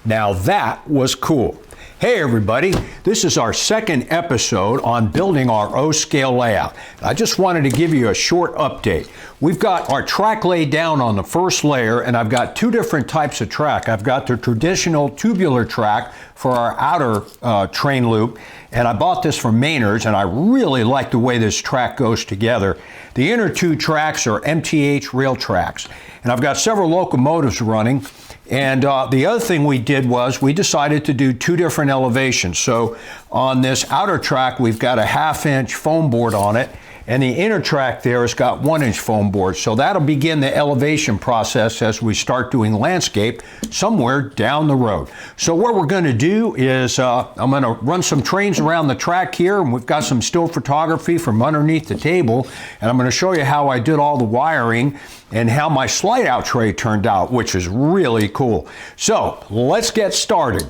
Now that was cool. Hey everybody, this is our second episode on building our O-scale layout. I just wanted to give you a short update. We've got our track laid down on the first layer, and I've got two different types of track. I've got the traditional tubular track for our outer train loop, and I bought this from Maynard's, and I really like the way this track goes together. The inner two tracks are MTH rail tracks, and I've got several locomotives running. And the other thing we did was we decided to do two different elevations. So on this outer track, we've got a 1/2-inch foam board on it, and the inner track there has got 1-inch foam board. So that'll begin the elevation process as we start doing landscape somewhere down the road. So what we're going to do is I'm going to run some trains around the track here, and we've got some still photography from underneath the table, and I'm going to show you how I did all the wiring and how my slide out tray turned out, which is really cool. So let's get started.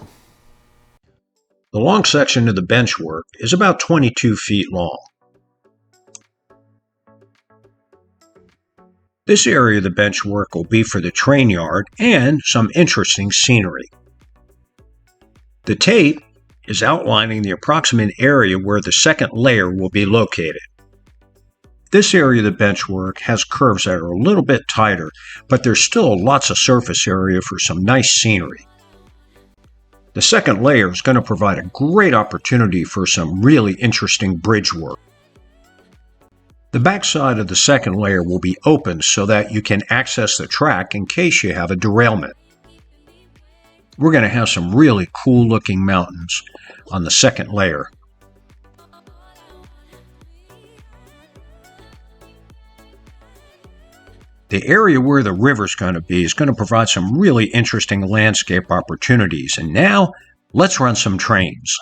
The long section of the bench work is about 22 feet long. This area of the bench work will be for the train yard and some interesting scenery. The tape is outlining the approximate area where the second layer will be located. This area of the bench work has curves that are a little bit tighter, but there's still lots of surface area for some nice scenery. The second layer is going to provide a great opportunity for some really interesting bridge work. The backside of the second layer will be open so that you can access the track in case you have a derailment. We're going to have some really cool looking mountains on the second layer. The area where the river's going to be is going to provide some really interesting landscape opportunities. And now, let's run some trains.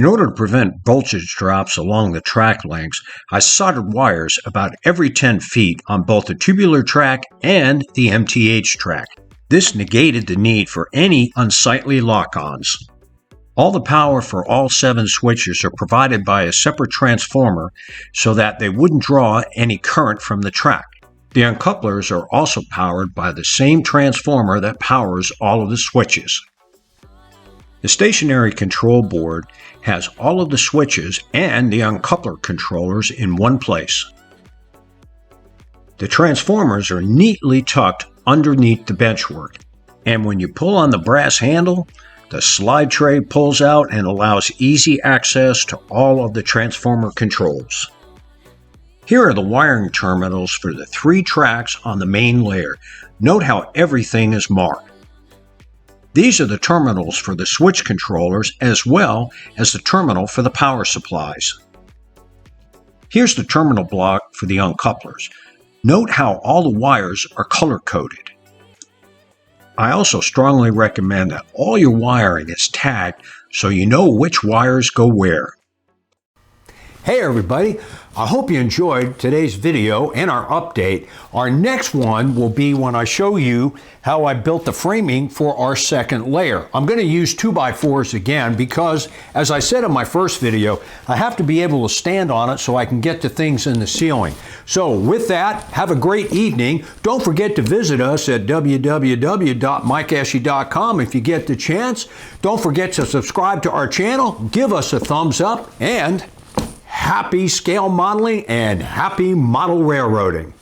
In order to prevent voltage drops along the track lengths, I soldered wires about every 10 feet on both the tubular track and the MTH track. This negated the need for any unsightly lock-ons. All the power for all 7 switches are provided by a separate transformer so that they wouldn't draw any current from the track. The uncouplers are also powered by the same transformer that powers all of the switches. The stationary control board has all of the switches and the uncoupler controllers in one place. The transformers are neatly tucked underneath the benchwork, and when you pull on the brass handle, the slide tray pulls out and allows easy access to all of the transformer controls. Here are the wiring terminals for the 3 tracks on the main layer. Note how everything is marked. These are the terminals for the switch controllers as well as the terminal for the power supplies. Here's the terminal block for the uncouplers. Note how all the wires are color-coded. I also strongly recommend that all your wiring is tagged so you know which wires go where. Hey everybody, I hope you enjoyed today's video and our update. Our next one will be when I show you how I built the framing for our second layer. I'm going to use 2x4s again because, as I said in my first video, I have to be able to stand on it so I can get to things in the ceiling. So with that, have a great evening. Don't forget to visit us at www.mikeashley.com if you get the chance. Don't forget to subscribe to our channel, give us a thumbs up, and happy scale modeling and happy model railroading.